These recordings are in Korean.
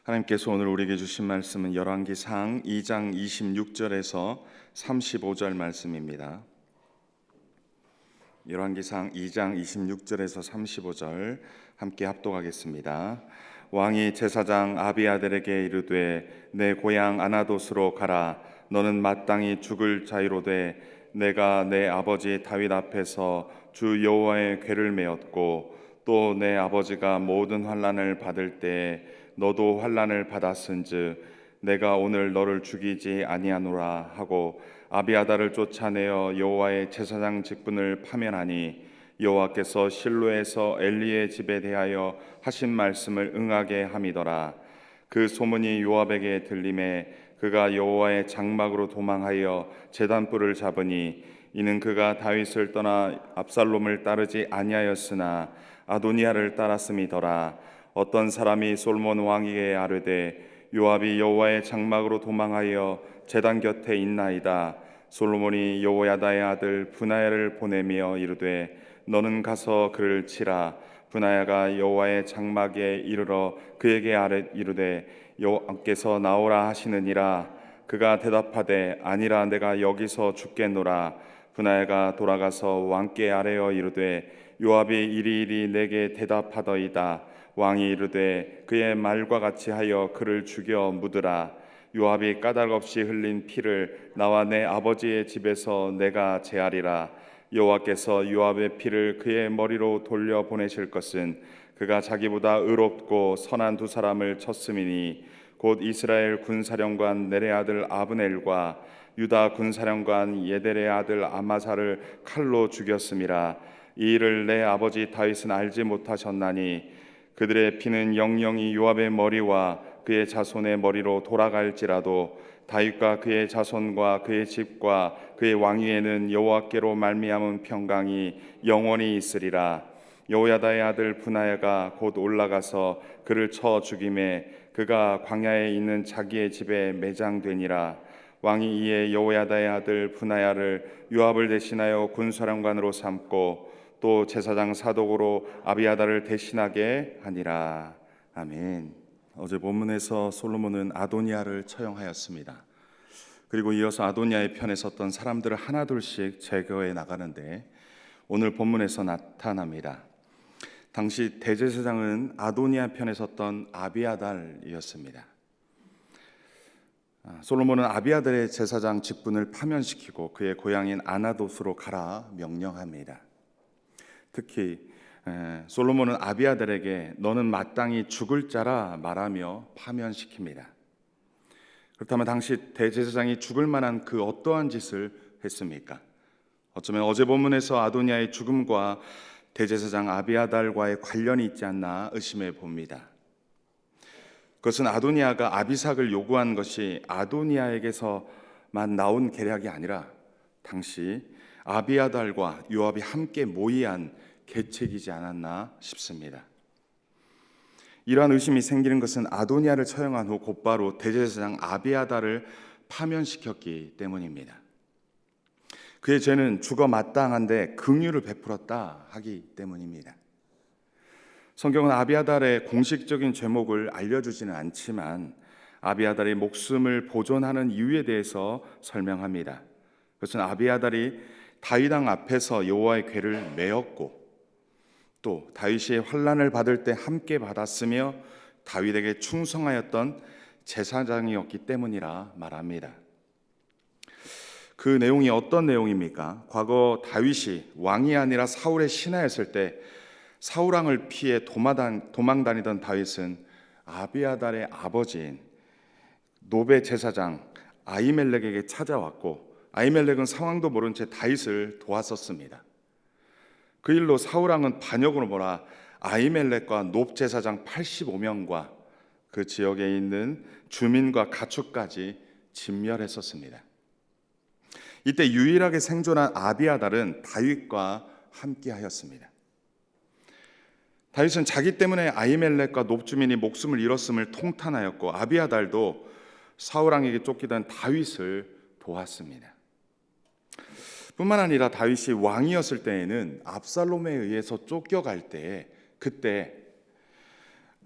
하나님께서 오늘 우리에게 주신 말씀은 열왕기상 2장 26절에서 35절 말씀입니다. 열왕기상 2장 26절에서 35절 함께 합독하겠습니다. 왕이 제사장 아비아달에게 이르되 내 고향 아나돗으로 가라. 너는 마땅히 죽을 자이로되 내가 내 아버지 다윗 앞에서 주 여호와의 궤를 메었고 또 내 아버지가 모든 환난을 받을 때에 너도 환난을 받았은즉 내가 오늘 너를 죽이지 아니하노라 하고 아비아달을 쫓아내어 여호와의 제사장 직분을 파면하니 여호와께서 실로에서 엘리의 집에 대하여 하신 말씀을 응하게 함이더라. 그 소문이 요압에게 들림에 그가 여호와의 장막으로 도망하여 제단불을 잡으니 이는 그가 다윗을 떠나 압살롬을 따르지 아니하였으나 아도니아를 따랐음이더라. 어떤 사람이 솔몬 왕에게 아뢰되 요압이 여호와의 장막으로 도망하여 제단 곁에 있나이다. 솔로몬이 여호야다의 아들 브나야를 보내며 이르되 너는 가서 그를 치라. 브나야가 여호와의 장막에 이르러 그에게 이르되 여호와께서 나오라 하시느니라. 그가 대답하되 아니라 내가 여기서 죽겠노라. 브나야가 돌아가서 왕께 아뢰어 이르되 요압이 이리이리 내게 대답하더이다. 왕이 이르되 그의 말과 같이 하여 그를 죽여 묻으라. 요압이 까닭없이 흘린 피를 나와 내 아버지의 집에서 내가 제하리라. 여호와께서 요압의 피를 그의 머리로 돌려 보내실 것은 그가 자기보다 의롭고 선한 두 사람을 쳤음이니 곧 이스라엘 군사령관 넬의 아들 아브넬과 유다 군사령관 예델의 아들 아마사를 칼로 죽였음이라. 이 일을 내 아버지 다윗은 알지 못하셨나니 그들의 피는 영영이 요압의 머리와 그의 자손의 머리로 돌아갈지라도 다윗과 그의 자손과 그의 집과 그의 왕위에는 여호와께로 말미암은 평강이 영원히 있으리라. 여호야다의 아들 브나야가 곧 올라가서 그를 쳐 죽임에 그가 광야에 있는 자기의 집에 매장되니라. 왕이 이에 여호야다의 아들 브나야를 요압을 대신하여 군사령관으로 삼고 또 제사장 사독으로 아비아달을 대신하게 하니라. 아멘. 어제 본문에서 솔로몬은 아도니아를 처형하였습니다. 그리고 이어서 아도니아의 편에 섰던 사람들을 하나둘씩 제거해 나가는데 오늘 본문에서 나타납니다. 당시 대제사장은 아도니아 편에 섰던 아비아달이었습니다. 솔로몬은 아비아달의 제사장 직분을 파면시키고 그의 고향인 아나돗으로 가라 명령합니다. 특히 솔로몬은 아비아달에게 너는 마땅히 죽을 자라 말하며 파면시킵니다. 그렇다면 당시 대제사장이 죽을 만한 그 어떠한 짓을 했습니까? 어쩌면 어제 본문에서 아도니아의 죽음과 대제사장 아비아달과의 관련이 있지 않나 의심해 봅니다. 그것은 아도니아가 아비삭을 요구한 것이 아도니아에게서만 나온 계략이 아니라 당시 아비아달과 요압이 함께 모의한 계책이지 않았나 싶습니다. 이러한 의심이 생기는 것은 아도니아를 처형한 후 곧바로 대제사장 아비아달을 파면시켰기 때문입니다. 그의 죄는 죽어 마땅한데 긍휼을 베풀었다 하기 때문입니다. 성경은 아비아달의 공식적인 죄목을 알려주지는 않지만 아비아달이 목숨을 보존하는 이유에 대해서 설명합니다. 그것은 아비아달이 다윗 왕 앞에서 여호와의 궤를 메었고 또 다윗이 환난을 받을 때 함께 받았으며 다윗에게 충성하였던 제사장이었기 때문이라 말합니다. 그 내용이 어떤 내용입니까? 과거 다윗이 왕이 아니라 사울의 신하였을 때 사울 왕을 피해 도망다니던 다윗은 아비아달의 아버지인 노베 제사장 아히멜렉에게 찾아왔고 아히멜렉은 상황도 모른 채 다윗을 도왔었습니다. 그 일로 사울 왕은 반역으로 몰아 아히멜렉과 높 제사장 85명과 그 지역에 있는 주민과 가축까지 진멸했었습니다. 이때 유일하게 생존한 아비아달은 다윗과 함께하였습니다. 다윗은 자기 때문에 아히멜렉과 높 주민이 목숨을 잃었음을 통탄하였고 아비아달도 사울 왕에게 쫓기던 다윗을 도왔습니다. 뿐만 아니라 다윗이 왕이었을 때에는 압살롬에 의해서 쫓겨갈 때 그때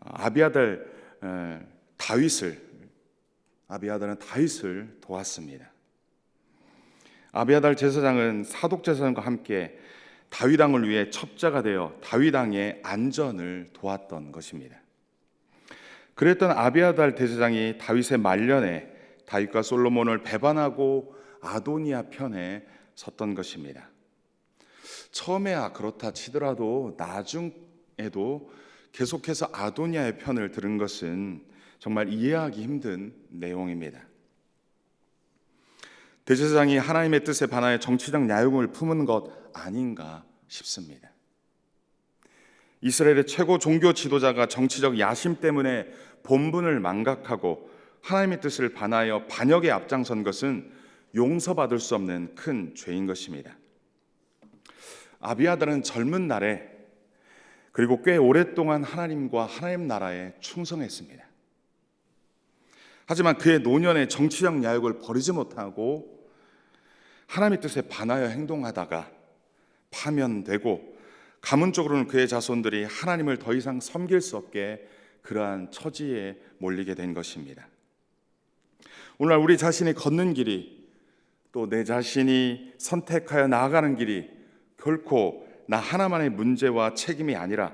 아비아달 아비아달은 다윗을 도왔습니다. 아비아달 제사장은 사독 제사장과 함께 다윗 왕을 위해 첩자가 되어 다윗 왕의 안전을 도왔던 것입니다. 그랬던 아비아달 제사장이 다윗의 말년에 다윗과 솔로몬을 배반하고 아도니아 편에 섰던 것입니다. 처음에야 그렇다 치더라도 나중에도 계속해서 아도니아의 편을 들은 것은 정말 이해하기 힘든 내용입니다. 대제사장이 하나님의 뜻에 반하여 정치적 야욕을 품은 것 아닌가 싶습니다. 이스라엘의 최고 종교 지도자가 정치적 야심 때문에 본분을 망각하고 하나님의 뜻을 반하여 반역에 앞장선 것은 용서받을 수 없는 큰 죄인 것입니다. 아비아달은 젊은 날에 그리고 꽤 오랫동안 하나님과 하나님 나라에 충성했습니다. 하지만 그의 노년에 정치적 야욕을 버리지 못하고 하나님의 뜻에 반하여 행동하다가 파면되고 가문적으로는 그의 자손들이 하나님을 더 이상 섬길 수 없게 그러한 처지에 몰리게 된 것입니다. 오늘날 우리 자신이 걷는 길이 또 내 자신이 선택하여 나아가는 길이 결코 나 하나만의 문제와 책임이 아니라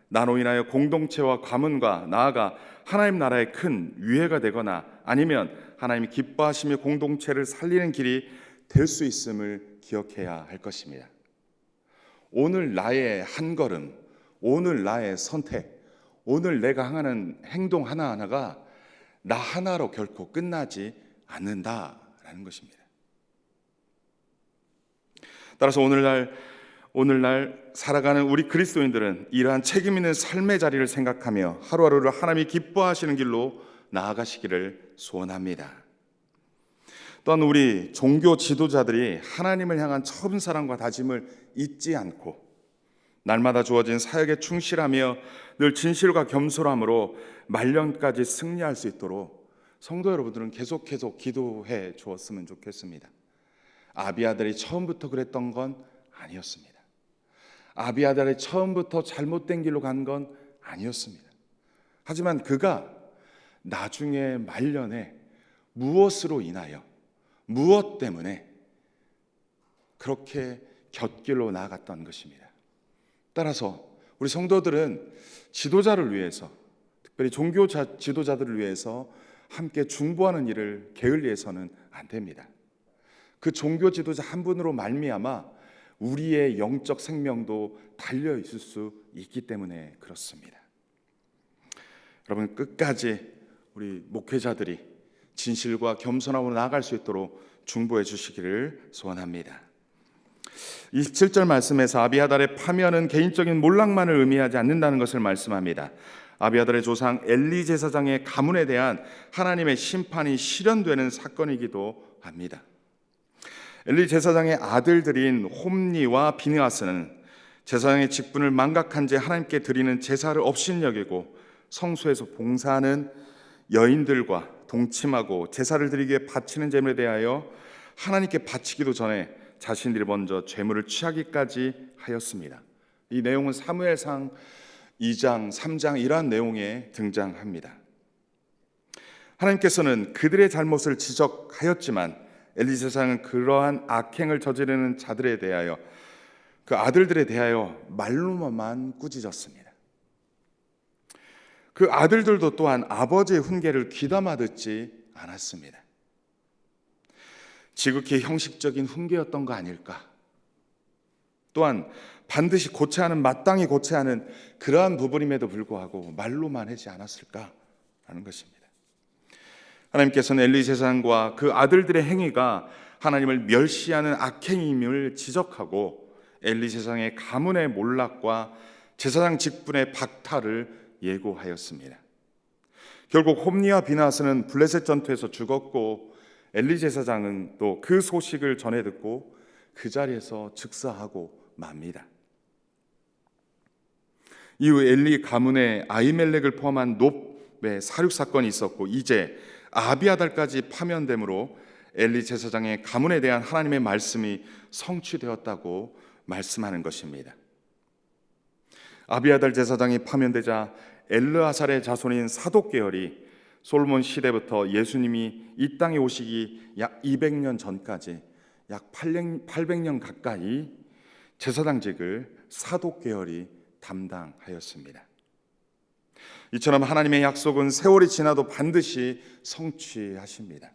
나로 인하여 공동체와 가문과 나아가 하나님 나라의 큰 유해가 되거나 아니면 하나님이 기뻐하시며 공동체를 살리는 길이 될 수 있음을 기억해야 할 것입니다. 오늘 나의 한 걸음, 오늘 나의 선택, 오늘 내가 하는 행동 하나하나가 나 하나로 결코 끝나지 않는다라는 것입니다. 따라서 오늘날 살아가는 우리 그리스도인들은 이러한 책임 있는 삶의 자리를 생각하며 하루하루를 하나님이 기뻐하시는 길로 나아가시기를 소원합니다. 또한 우리 종교 지도자들이 하나님을 향한 처음 사랑과 다짐을 잊지 않고 날마다 주어진 사역에 충실하며 늘 진실과 겸손함으로 말년까지 승리할 수 있도록 성도 여러분들은 계속 기도해 주었으면 좋겠습니다. 아비아달이 처음부터 그랬던 건 아니었습니다. 아비아달이 처음부터 잘못된 길로 간 건 아니었습니다. 하지만 그가 나중에 말년에 무엇으로 인하여 무엇 때문에 그렇게 곁길로 나아갔던 것입니다. 따라서 우리 성도들은 지도자를 위해서, 특별히 종교 지도자들을 위해서 함께 중보하는 일을 게을리해서는 안 됩니다. 그 종교 지도자 한 분으로 말미암아 우리의 영적 생명도 달려 있을 수 있기 때문에 그렇습니다. 여러분, 끝까지 우리 목회자들이 진실과 겸손함으로 나아갈 수 있도록 중보해 주시기를 소원합니다. 27절 말씀에서 아비아달의 파면은 개인적인 몰락만을 의미하지 않는다는 것을 말씀합니다. 아비아달의 조상 엘리 제사장의 가문에 대한 하나님의 심판이 실현되는 사건이기도 합니다. 엘리 제사장의 아들들인 홈니와 비느하스는 제사장의 직분을 망각한 채 하나님께 드리는 제사를 업신여기고 성소에서 봉사하는 여인들과 동침하고 제사를 드리기 위해 바치는 제물에 대하여 하나님께 바치기도 전에 자신들이 먼저 제물을 취하기까지 하였습니다. 이 내용은 사무엘상 2장, 3장 이러한 내용에 등장합니다. 하나님께서는 그들의 잘못을 지적하였지만 엘리 제사장은 그러한 악행을 저지르는 자들에 대하여 그 아들들에 대하여 말로만 꾸짖었습니다. 그 아들들도 또한 아버지의 훈계를 귀담아 듣지 않았습니다. 지극히 형식적인 훈계였던 거 아닐까? 또한 반드시 고쳐야 하는, 마땅히 고쳐야 하는 그러한 부분임에도 불구하고 말로만 하지 않았을까라는 것입니다. 하나님께서는 엘리 제사장과 그 아들들의 행위가 하나님을 멸시하는 악행임을 지적하고 엘리 제사장의 가문의 몰락과 제사장 직분의 박탈을 예고하였습니다. 결국 홈니와 비느하스는 블레셋 전투에서 죽었고 엘리 제사장은 또 그 소식을 전해 듣고 그 자리에서 즉사하고 맙니다. 이후 엘리 가문의 아히멜렉을 포함한 놉의 사륙 사건이 있었고 이제 아비아달까지 파면됨으로 엘리 제사장의 가문에 대한 하나님의 말씀이 성취되었다고 말씀하는 것입니다. 아비아달 제사장이 파면되자 엘르아살의 자손인 사독 계열이 솔로몬 시대부터 예수님이 이 땅에 오시기 약 200년 전까지 약 800년 가까이 제사장직을 사독 계열이 담당하였습니다. 이처럼 하나님의 약속은 세월이 지나도 반드시 성취하십니다.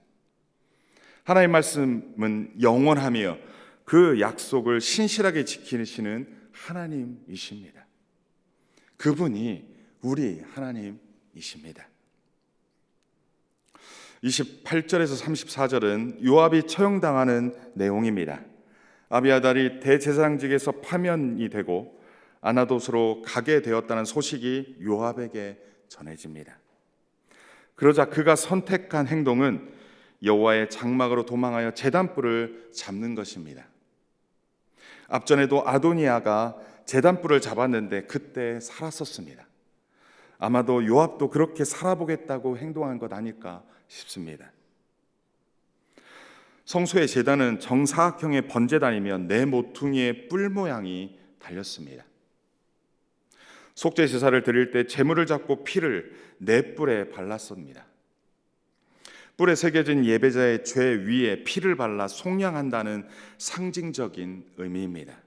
하나님의 말씀은 영원하며 그 약속을 신실하게 지키시는 하나님이십니다. 그분이 우리 하나님이십니다. 28절에서 34절은 요압이 처형당하는 내용입니다. 아비아달이 대제사장직에서 파면이 되고 아나돗으로 가게 되었다는 소식이 요압에게 전해집니다. 그러자 그가 선택한 행동은 여호와의 장막으로 도망하여 제단불을 잡는 것입니다. 앞전에도 아도니아가 제단불을 잡았는데 그때 살았었습니다. 아마도 요압도 그렇게 살아보겠다고 행동한 것 아닐까 싶습니다. 성소의 제단은 정사각형의 번제단이며 네 모퉁이의 뿔 모양이 달렸습니다. 속죄 제사를 드릴 때 제물을 잡고 피를 네 뿔에 발랐습니다. 뿔에 새겨진 예배자의 죄 위에 피를 발라 속량한다는 상징적인 의미입니다.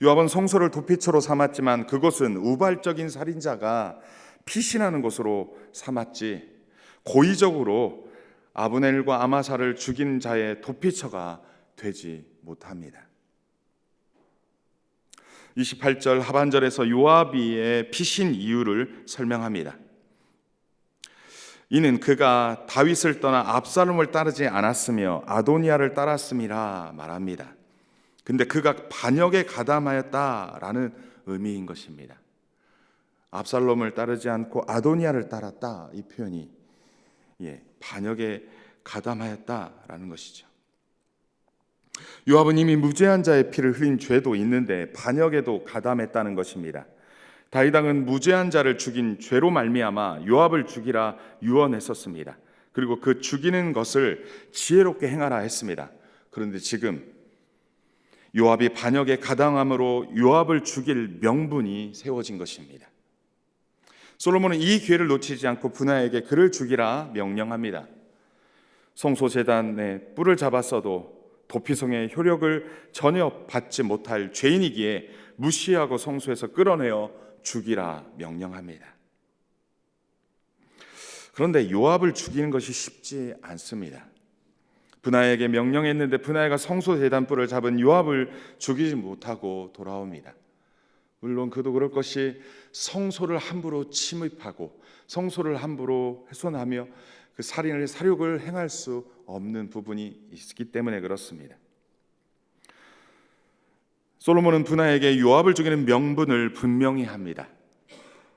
요압은 성소를 도피처로 삼았지만 그곳은 우발적인 살인자가 피신하는 곳으로 삼았지 고의적으로 아브넬과 아마사를 죽인 자의 도피처가 되지 못합니다. 28절 하반절에서 요압의 피신 이유를 설명합니다. 이는 그가 다윗을 떠나 압살롬을 따르지 않았으며 아도니아를 따랐음이라 말합니다. 근데 그가 반역에 가담하였다라는 의미인 것입니다. 압살롬을 따르지 않고 아도니아를 따랐다, 이 표현이 반역에 가담하였다라는 것이죠. 요압은 이미 무죄한 자의 피를 흘린 죄도 있는데 반역에도 가담했다는 것입니다. 다윗 왕은 무죄한 자를 죽인 죄로 말미암아 요압을 죽이라 유언했었습니다. 그리고 그 죽이는 것을 지혜롭게 행하라 했습니다. 그런데 지금 요압이 반역에 가담함으로 요압을 죽일 명분이 세워진 것입니다. 솔로몬은 이 기회를 놓치지 않고 분하에게 그를 죽이라 명령합니다. 성소제단에 뿔을 잡았어도 도피성의 효력을 전혀 받지 못할 죄인이기에 무시하고 성소에서 끌어내어 죽이라 명령합니다. 그런데 요압을 죽이는 것이 쉽지 않습니다. 분하에게 명령했는데 분하가 성소제단 뿔을 잡은 요압을 죽이지 못하고 돌아옵니다. 물론 그도 그럴 것이 성소를 함부로 침입하고 성소를 함부로 훼손하며 그 살육을 행할 수 없는 부분이 있기 때문에 그렇습니다. 솔로몬은 분하에게 요압을 죽이는 명분을 분명히 합니다.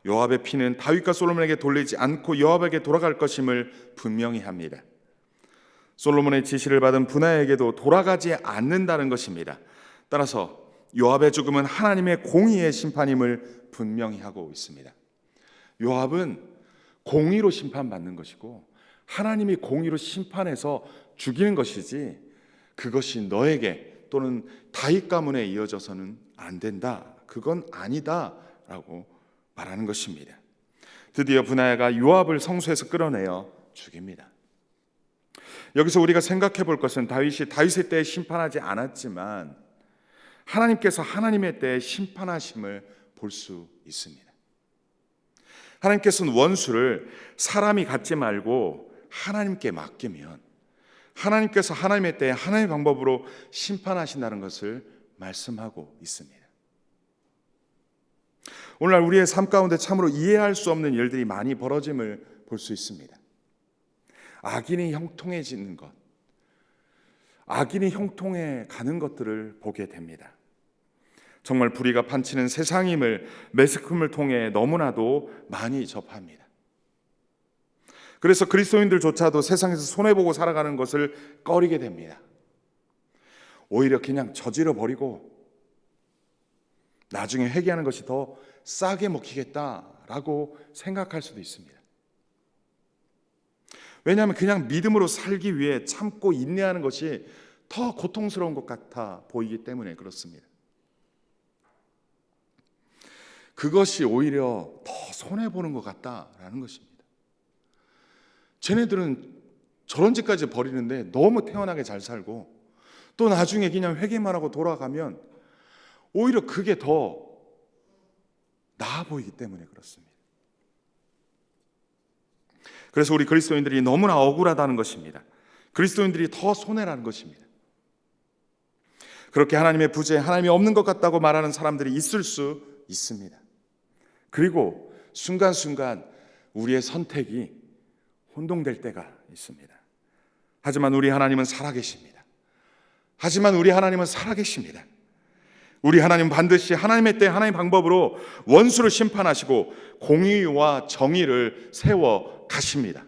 요압의 피는 다윗과 솔로몬에게 돌리지 않고 요압에게 돌아갈 것임을 분명히 합니다. 솔로몬의 지시를 받은 분하에게도 돌아가지 않는다는 것입니다. 따라서 요압의 죽음은 하나님의 공의의 심판임을 분명히 하고 있습니다. 요압은 공의로 심판받는 것이고 하나님이 공의로 심판해서 죽이는 것이지 그것이 너에게 또는 다윗 가문에 이어져서는 안 된다, 그건 아니다 라고 말하는 것입니다. 드디어 분하야가 요압을 성소에서 끌어내어 죽입니다. 여기서 우리가 생각해 볼 것은 다윗이 다윗의 때에 심판하지 않았지만 하나님께서 하나님의 때에 심판하심을 볼 수 있습니다. 하나님께서는 원수를 사람이 갖지 말고 하나님께 맡기면 하나님께서 하나님의 때에 하나님의 방법으로 심판하신다는 것을 말씀하고 있습니다. 오늘날 우리의 삶 가운데 참으로 이해할 수 없는 일들이 많이 벌어짐을 볼 수 있습니다. 악인이 형통해지는 것, 악인이 형통해 가는 것들을 보게 됩니다. 정말 불의가 판치는 세상임을 매스컴을 통해 너무나도 많이 접합니다. 그래서 그리스도인들조차도 세상에서 손해보고 살아가는 것을 꺼리게 됩니다. 오히려 그냥 저질러 버리고 나중에 회개하는 것이 더 싸게 먹히겠다라고 생각할 수도 있습니다. 왜냐하면 그냥 믿음으로 살기 위해 참고 인내하는 것이 더 고통스러운 것 같아 보이기 때문에 그렇습니다. 그것이 오히려 더 손해보는 것 같다라는 것입니다. 쟤네들은 저런 짓까지 버리는데 너무 태연하게 잘 살고 또 나중에 그냥 회개만 하고 돌아가면 오히려 그게 더 나아 보이기 때문에 그렇습니다. 그래서 우리 그리스도인들이 너무나 억울하다는 것입니다. 그리스도인들이 더 손해라는 것입니다. 그렇게 하나님의 부재에 하나님이 없는 것 같다고 말하는 사람들이 있을 수 있습니다. 그리고 순간순간 우리의 선택이 혼동될 때가 있습니다. 하지만 우리 하나님은 살아계십니다. 우리 하나님은 반드시 하나님의 때 하나님의 방법으로 원수를 심판하시고 공의와 정의를 세워 가십니다.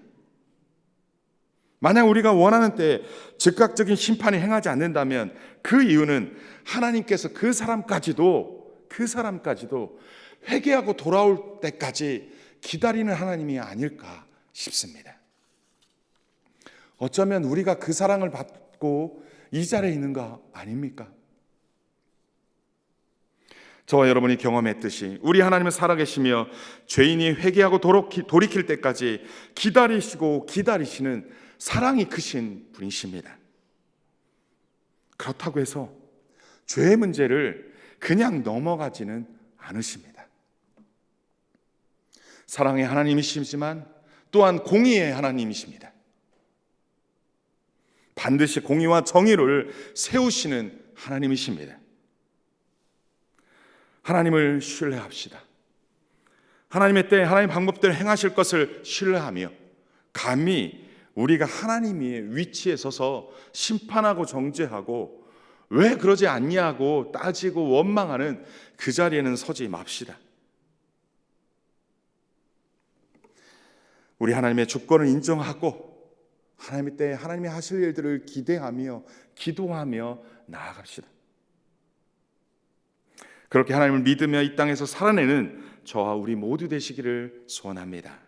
만약 우리가 원하는 때 즉각적인 심판이 행하지 않는다면 그 이유는 하나님께서 그 사람까지도 회개하고 돌아올 때까지 기다리는 하나님이 아닐까 싶습니다. 어쩌면 우리가 그 사랑을 받고 이 자리에 있는 거 아닙니까? 저와 여러분이 경험했듯이 우리 하나님은 살아계시며 죄인이 회개하고 돌이킬 때까지 기다리시는 사랑이 크신 분이십니다. 그렇다고 해서 죄의 문제를 그냥 넘어가지는 않으십니다. 사랑의 하나님이시지만 또한 공의의 하나님이십니다. 반드시 공의와 정의를 세우시는 하나님이십니다. 하나님을 신뢰합시다. 하나님의 때 하나님의 방법대로 행하실 것을 신뢰하며 감히 우리가 하나님의 위치에 서서 심판하고 정죄하고 왜 그러지 않냐고 따지고 원망하는 그 자리에는 서지 맙시다. 우리 하나님의 주권을 인정하고 하나님의 때에 하나님이 하실 일들을 기대하며 기도하며 나아갑시다. 그렇게 하나님을 믿으며 이 땅에서 살아내는 저와 우리 모두 되시기를 소원합니다.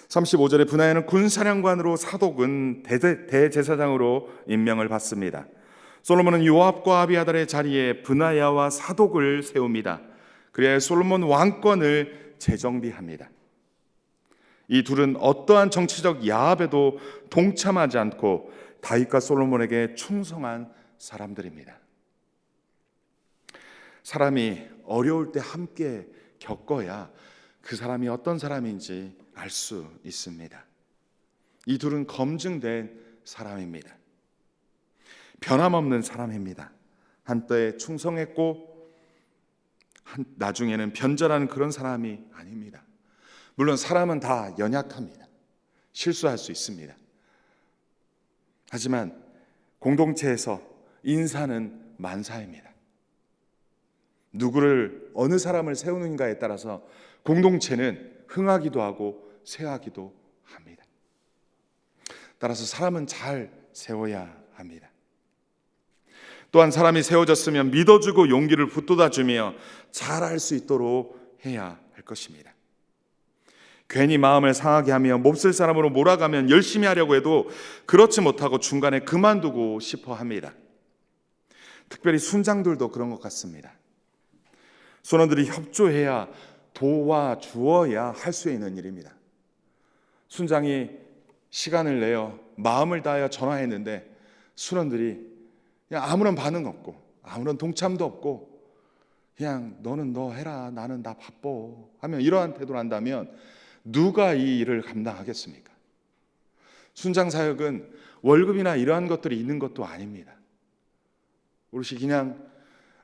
35절에 분하야는 군사령관으로 사독은 대제사장으로 임명을 받습니다. 솔로몬은 요압과 아비아달의 자리에 분하야와 사독을 세웁니다. 그래야 솔로몬 왕권을 재정비합니다. 이 둘은 어떠한 정치적 야합에도 동참하지 않고 다윗과 솔로몬에게 충성한 사람들입니다. 사람이 어려울 때 함께 겪어야 그 사람이 어떤 사람인지 알 수 있습니다. 이 둘은 검증된 사람입니다. 변함없는 사람입니다. 한때 충성했고 나중에는 변절하는 그런 사람이 아닙니다. 물론 사람은 다 연약합니다. 실수할 수 있습니다. 하지만 공동체에서 인사는 만사입니다. 누구를 어느 사람을 세우는가에 따라서 공동체는 흥하기도 하고 쇠하기도 합니다. 따라서 사람은 잘 세워야 합니다. 또한 사람이 세워졌으면 믿어주고 용기를 북돋아주며 잘할 수 있도록 해야 할 것입니다. 괜히 마음을 상하게 하며 몹쓸 사람으로 몰아가면 열심히 하려고 해도 그렇지 못하고 중간에 그만두고 싶어 합니다. 특별히 순장들도 그런 것 같습니다. 순원들이 협조해야 도와주어야 할 수 있는 일입니다. 순장이 시간을 내어 마음을 다하여 전화했는데 순원들이 그냥 아무런 반응 없고 아무런 동참도 없고 그냥 너는 너 해라 나는 나 바빠 하면 이러한 태도를 한다면 누가 이 일을 감당하겠습니까? 순장 사역은 월급이나 이러한 것들이 있는 것도 아닙니다. 오롯이 그냥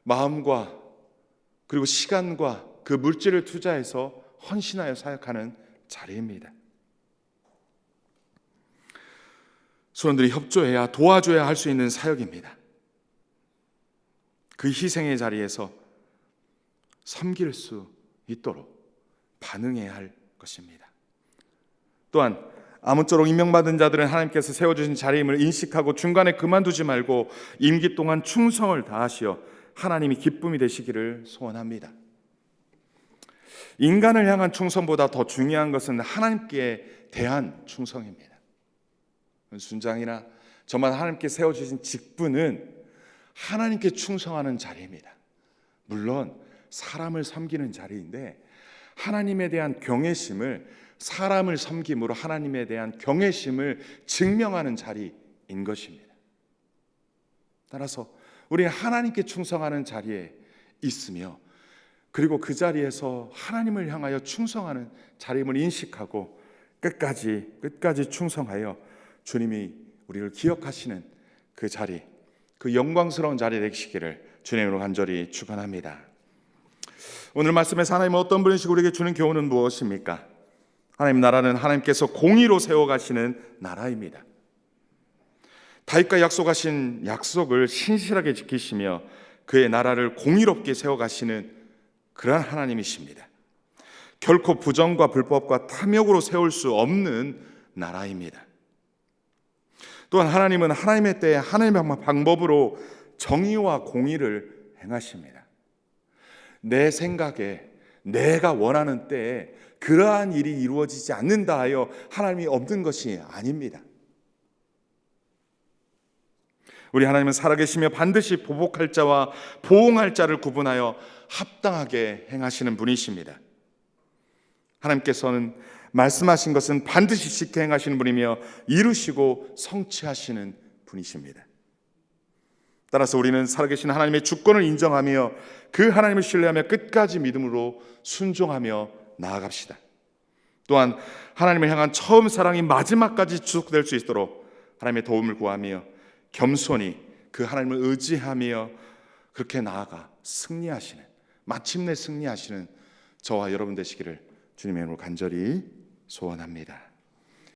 마음과 그리고 시간과 그 물질을 투자해서 헌신하여 사역하는 자리입니다. 수원들이 협조해야 도와줘야 할 수 있는 사역입니다. 그 희생의 자리에서 섬길 수 있도록 반응해야 할 것입니다. 또한 아무쪼록 임명받은 자들은 하나님께서 세워주신 자리임을 인식하고 중간에 그만두지 말고 임기 동안 충성을 다하시어 하나님이 기쁨이 되시기를 소원합니다. 인간을 향한 충성보다 더 중요한 것은 하나님께 대한 충성입니다. 순장이나 저만 하나님께 세워주신 직분은 하나님께 충성하는 자리입니다. 물론 사람을 섬기는 자리인데 하나님에 대한 경외심을, 사람을 섬김으로 하나님에 대한 경외심을 증명하는 자리인 것입니다. 따라서 우리는 하나님께 충성하는 자리에 있으며, 그리고 그 자리에서 하나님을 향하여 충성하는 자리임을 인식하고 끝까지 충성하여 주님이 우리를 기억하시는 그 자리, 그 영광스러운 자리 되시기를 주님으로 간절히 축원합니다. 오늘 말씀에서 하나님은 어떤 분이시고 우리에게 주는 교훈은 무엇입니까? 하나님 나라는 하나님께서 공의로 세워가시는 나라입니다. 다윗과 약속하신 약속을 신실하게 지키시며 그의 나라를 공의롭게 세워가시는 그러한 하나님이십니다. 결코 부정과 불법과 탐욕으로 세울 수 없는 나라입니다. 또한 하나님은 하나님의 때에 하나님의 방법으로 정의와 공의를 행하십니다. 내 생각에 내가 원하는 때에 그러한 일이 이루어지지 않는다 하여 하나님이 없는 것이 아닙니다. 우리 하나님은 살아계시며 반드시 보복할 자와 보응할 자를 구분하여 합당하게 행하시는 분이십니다. 하나님께서는 말씀하신 것은 반드시 지켜 행하시는 분이며 이루시고 성취하시는 분이십니다. 따라서 우리는 살아계신 하나님의 주권을 인정하며 그 하나님을 신뢰하며 끝까지 믿음으로 순종하며 나아갑시다. 또한 하나님을 향한 처음 사랑이 마지막까지 지속될 수 있도록 하나님의 도움을 구하며 겸손히 그 하나님을 의지하며 그렇게 나아가 승리하시는, 마침내 승리하시는 저와 여러분 되시기를 주님의 이름으로 간절히 소원합니다.